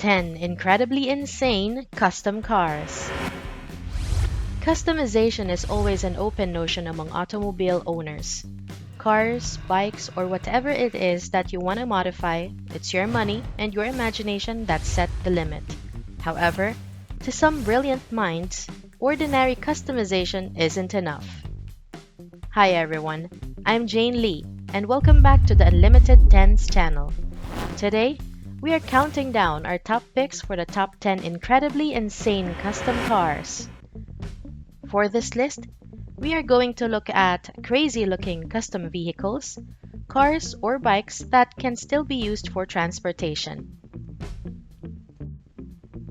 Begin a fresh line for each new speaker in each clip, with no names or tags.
10 Incredibly Insane Custom Cars. Customization is always an open notion among automobile owners. Cars, bikes, or whatever it is that you want to modify, it's your money and your imagination that set the limit. However, to some brilliant minds, ordinary customization isn't enough. Hi everyone, I'm Jane Lee, and welcome back to the Unlimited 10s channel. Today, we are counting down our top picks for the top 10 incredibly insane custom cars. For this list, we are going to look at crazy-looking custom vehicles, cars or bikes that can still be used for transportation.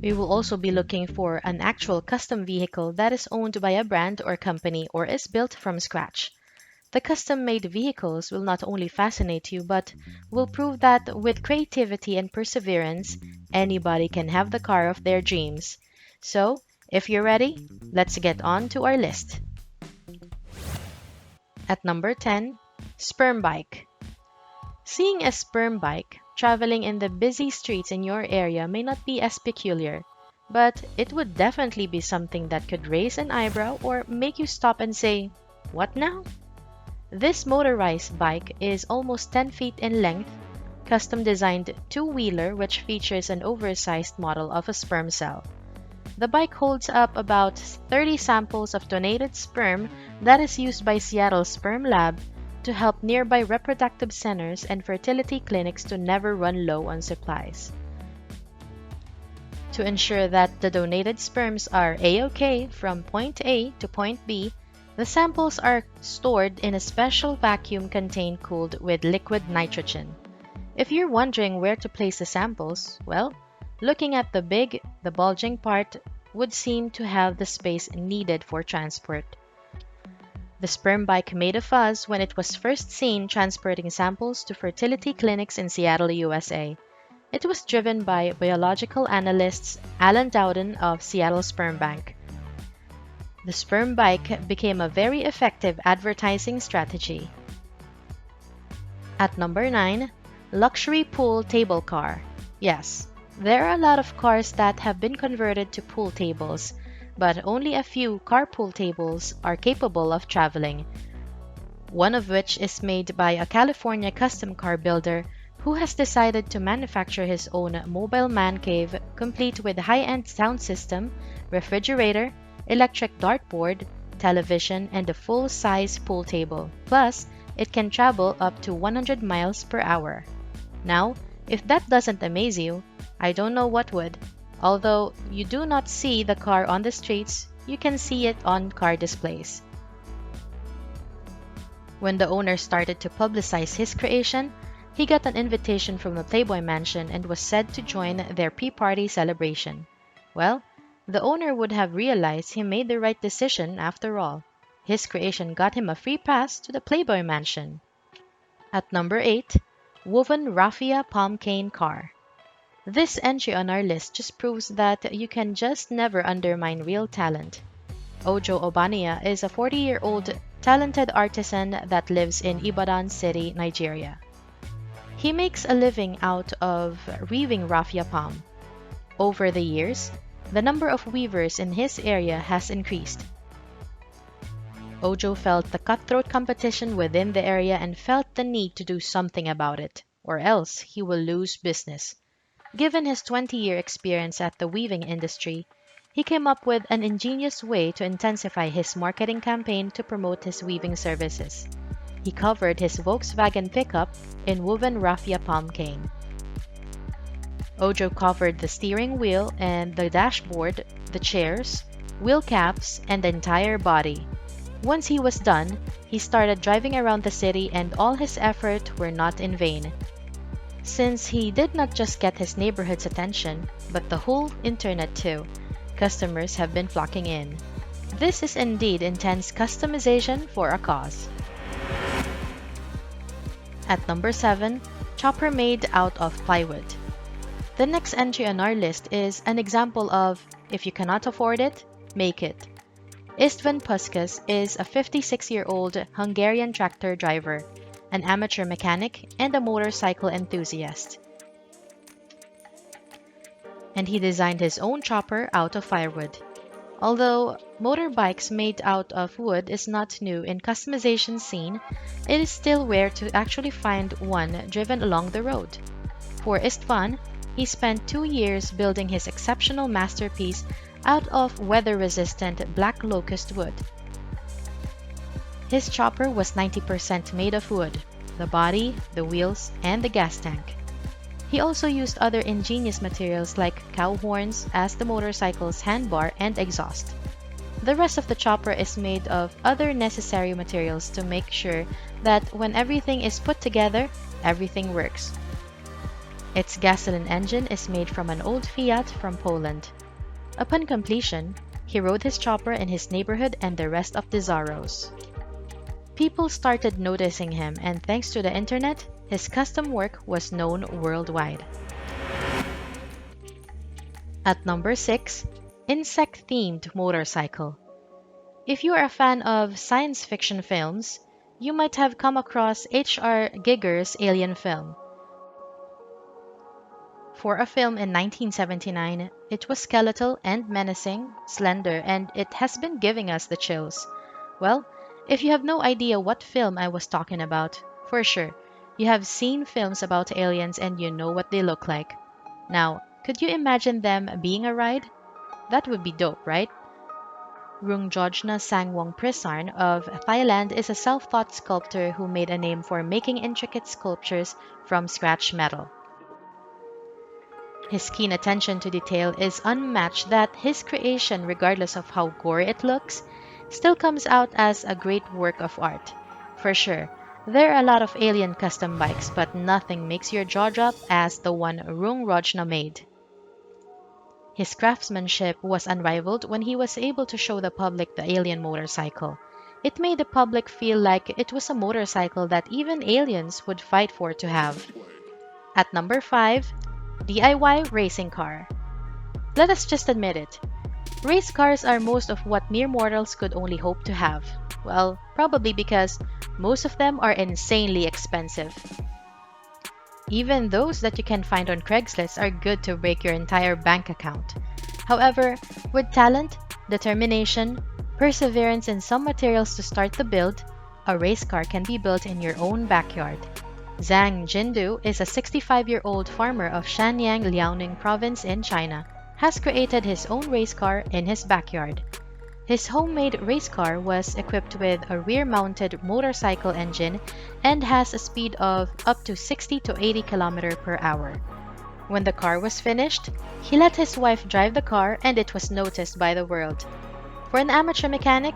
We will also be looking for an actual custom vehicle that is owned by a brand or company or is built from scratch. The custom-made vehicles will not only fascinate you, but will prove that with creativity and perseverance, anybody can have the car of their dreams. So, if you're ready, let's get on to our list. At number 10, Sperm Bike. Seeing a sperm bike traveling in the busy streets in your area may not be as peculiar, but it would definitely be something that could raise an eyebrow or make you stop and say, "What now?" This motorized bike is almost 10 feet in length, custom-designed two-wheeler which features an oversized model of a sperm cell. The bike holds up about 30 samples of donated sperm that is used by Seattle's Sperm Lab to help nearby reproductive centers and fertility clinics to never run low on supplies. To ensure that the donated sperms are A-OK from point A to point B, the samples are stored in a special vacuum contained cooled with liquid nitrogen. If you're wondering where to place the samples, well, looking at the bulging part would seem to have the space needed for transport. The sperm bike made a fuss when it was first seen transporting samples to fertility clinics in Seattle, USA. It was driven by biological analyst Alan Dowden of Seattle Sperm Bank. The sperm bike became a very effective advertising strategy. At number 9, Luxury Pool Table Car. Yes, there are a lot of cars that have been converted to pool tables, but only a few carpool tables are capable of traveling. One of which is made by a California custom car builder who has decided to manufacture his own mobile man cave complete with high-end sound system, refrigerator, electric dartboard, television, and a full-size pool table. Plus, it can travel up to 100 miles per hour. Now, if that doesn't amaze you, I don't know what would. Although you do not see the car on the streets, you can see it on car displays. When the owner started to publicize his creation, he got an invitation from the Playboy Mansion and was said to join their pre-party celebration. Well, the owner would have realized he made the right decision after all. His creation got him a free pass to the Playboy Mansion. At number 8, Woven Raffia Palm Cane Car. This entry on our list just proves that you can just never undermine real talent. Ojo Obania is a 40-year-old talented artisan that lives in Ibadan City, Nigeria. He makes a living out of weaving raffia palm. Over the years, the number of weavers in his area has increased. Ojo felt the cutthroat competition within the area and felt the need to do something about it, or else he will lose business. Given his 20-year experience at the weaving industry, he came up with an ingenious way to intensify his marketing campaign to promote his weaving services. He covered his Volkswagen pickup in woven raffia palm cane. Ojo covered the steering wheel and the dashboard, the chairs, wheel caps, and the entire body. Once he was done, he started driving around the city and all his effort were not in vain. Since he did not just get his neighborhood's attention, but the whole internet too, customers have been flocking in. This is indeed intense customization for a cause. At number 7, Chopper made out of plywood. The next entry on our list is an example of, if you cannot afford it, make it. Istvan Puskas is a 56-year-old Hungarian tractor driver, an amateur mechanic, and a motorcycle enthusiast. and he designed his own chopper out of firewood. Although motorbikes made out of wood is not new in customization scene, it is still rare to actually find one driven along the road. For Istvan, he spent 2 years building his exceptional masterpiece out of weather-resistant black locust wood. His chopper was 90% made of wood, the body, the wheels, and the gas tank. He also used other ingenious materials like cow horns as the motorcycle's handbar and exhaust. The rest of the chopper is made of other necessary materials to make sure that when everything is put together, everything works. Its gasoline engine is made from an old Fiat from Poland. Upon completion, he rode his chopper in his neighborhood and the rest of the Zaros. People started noticing him, and thanks to the internet, his custom work was known worldwide. At number 6, insect-themed motorcycle. If you are a fan of science fiction films, you might have come across H.R. Giger's Alien film. For a film in 1979, it was skeletal and menacing, slender, and it has been giving us the chills. Well, if you have no idea what film I was talking about, for sure, you have seen films about aliens and you know what they look like. Now, could you imagine them being a ride? That would be dope, right? Rungjojna Sangwong Prisarn of Thailand is a self-taught sculptor who made a name for making intricate sculptures from scratch metal. His keen attention to detail is unmatched that his creation, regardless of how gory it looks, still comes out as a great work of art. For sure, there are a lot of alien custom bikes, but nothing makes your jaw drop as the one Rungjojna made. His craftsmanship was unrivaled when he was able to show the public the alien motorcycle. It made the public feel like it was a motorcycle that even aliens would fight for to have. At number 5, DIY racing car. Let us just admit it. Race cars are most of what mere mortals could only hope to have. Well, probably because most of them are insanely expensive. Even those that you can find on Craigslist are good to break your entire bank account. However, with talent, determination, perseverance, and some materials to start the build, a race car can be built in your own backyard. Zhang Jindu is a 65-year-old farmer of Shanyang, Liaoning province in China, has created his own race car in his backyard. His homemade race car was equipped with a rear-mounted motorcycle engine and has a speed of up to 60 to 80 km per hour. When the car was finished, he let his wife drive the car and it was noticed by the world. For an amateur mechanic,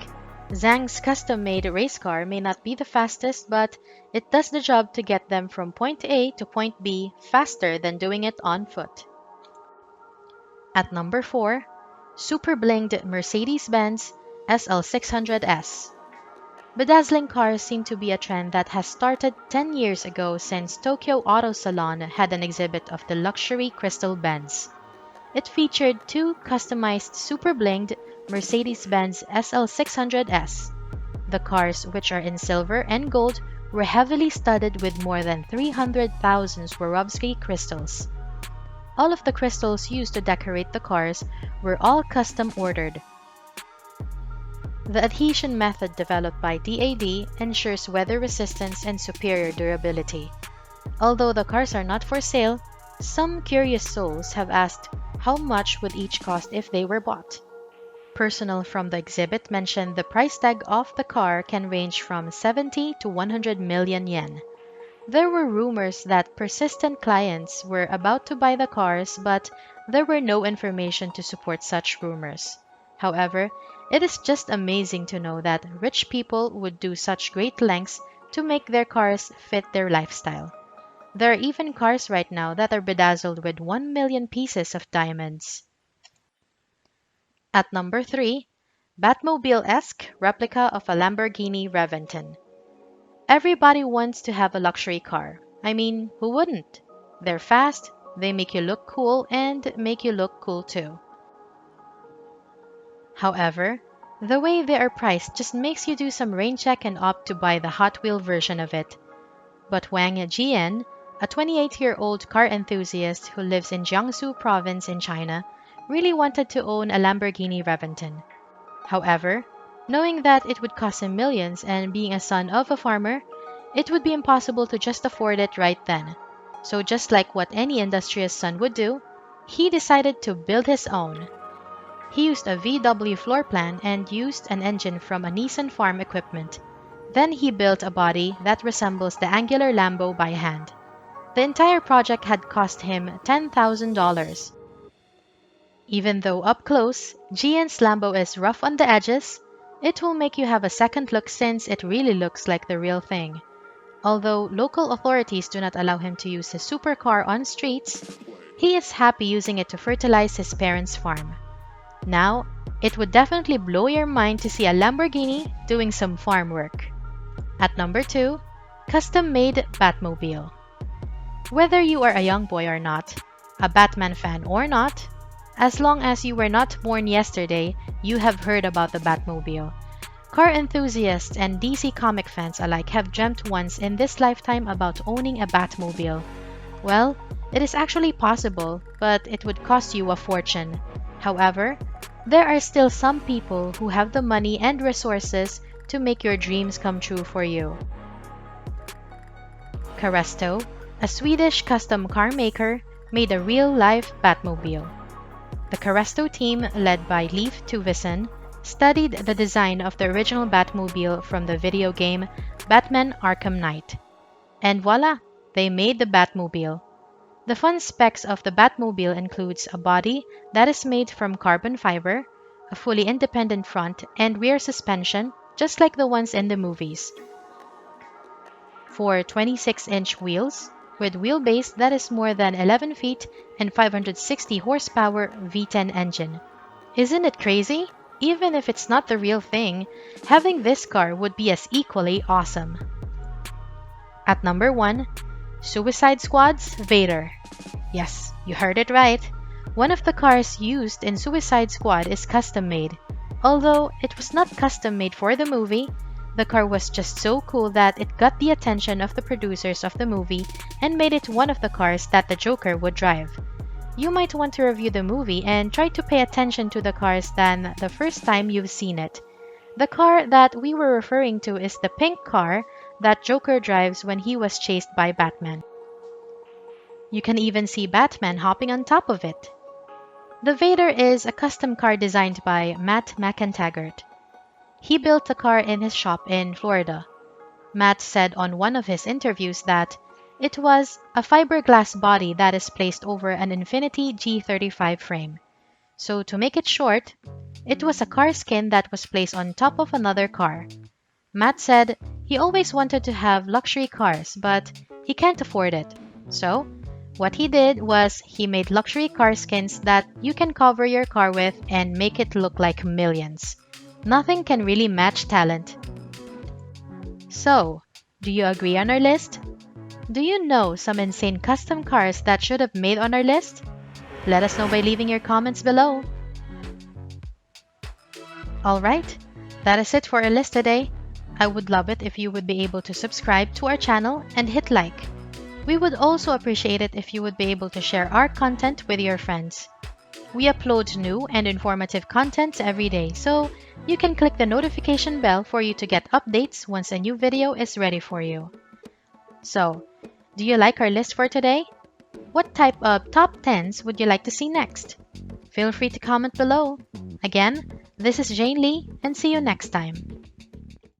Zhang's custom-made race car may not be the fastest, but it does the job to get them from point A to point B faster than doing it on foot. At number 4, Super Blinged Mercedes-Benz SL600S. Bedazzling cars seem to be a trend that has started 10 years ago since Tokyo Auto Salon had an exhibit of the luxury crystal Benz. It featured 2 customized Super Blinged Mercedes-Benz SL600S. The cars, which are in silver and gold, were heavily studded with more than 300,000 Swarovski crystals. All of the crystals used to decorate the cars were all custom ordered. The adhesion method developed by DAD ensures weather resistance and superior durability. Although the cars are not for sale, some curious souls have asked how much would each cost if they were bought. Personnel from the exhibit mentioned the price tag of the car can range from 70 to 100 million yen. There were rumors that persistent clients were about to buy the cars, but there were no information to support such rumors. However, it is just amazing to know that rich people would do such great lengths to make their cars fit their lifestyle. There are even cars right now that are bedazzled with 1 million pieces of diamonds. At number 3, Batmobile-esque replica of a Lamborghini Reventon. Everybody wants to have a luxury car. I mean, who wouldn't? They're fast, they make you look cool, and make you look cool too. However, the way they are priced just makes you do some rain check and opt to buy the Hot Wheel version of it. But Wang Jian, a 28-year-old car enthusiast who lives in Jiangsu province in China, really wanted to own a Lamborghini Reventon. However, knowing that it would cost him millions and being a son of a farmer, it would be impossible to just afford it right then. So just like what any industrious son would do, he decided to build his own. He used a VW floor plan and used an engine from a Nissan farm equipment. Then he built a body that resembles the angular Lambo by hand. The entire project had cost him $10,000. Even though up close, GN's Lambo is rough on the edges, it will make you have a second look since it really looks like the real thing. Although local authorities do not allow him to use his supercar on streets, he is happy using it to fertilize his parents' farm. Now, it would definitely blow your mind to see a Lamborghini doing some farm work. At number 2, custom-made Batmobile. Whether you are a young boy or not, a Batman fan or not, as long as you were not born yesterday, you have heard about the Batmobile. Car enthusiasts and DC comic fans alike have dreamt once in this lifetime about owning a Batmobile. Well, it is actually possible, but it would cost you a fortune. However, there are still some people who have the money and resources to make your dreams come true for you. Caresto, a Swedish custom car maker, made a real-life Batmobile. The Caresto team, led by Leif Tuvison, studied the design of the original Batmobile from the video game Batman Arkham Knight. And voila, they made the Batmobile. The fun specs of the Batmobile includes a body that is made from carbon fiber, a fully independent front and rear suspension, just like the ones in the movies. 4 26-inch wheels, with wheelbase that is more than 11 feet and 560 horsepower V10 engine. Isn't it crazy? Even if it's not the real thing, having this car would be as equally awesome. At number 1, Suicide Squad's Vader. Yes, you heard it right. One of the cars used in Suicide Squad is custom-made. Although it was not custom-made for the movie, the car was just so cool that it got the attention of the producers of the movie and made it one of the cars that the Joker would drive. You might want to review the movie and try to pay attention to the cars than the first time you've seen it. The car that we were referring to is the pink car that Joker drives when he was chased by Batman. You can even see Batman hopping on top of it. The Vader is a custom car designed by Matt McIntaggart. He built the car in his shop in Florida. Matt said on one of his interviews that it was a fiberglass body that is placed over an Infiniti G35 frame. So to make it short, it was a car skin that was placed on top of another car. Matt said he always wanted to have luxury cars, but he can't afford it. So what he did was he made luxury car skins that you can cover your car with and make it look like millions. Nothing can really match talent. So, do you agree on our list? Do you know some insane custom cars that should have made on our list? Let us know by leaving your comments below. Alright, that is it for our list today. I would love it if you would be able to subscribe to our channel and hit like. We would also appreciate it if you would be able to share our content with your friends. We upload new and informative content every day, so you can click the notification bell for you to get updates once a new video is ready for you. So, do you like our list for today? What type of top 10s would you like to see next? Feel free to comment below. Again, this is Jane Lee, and see you next time.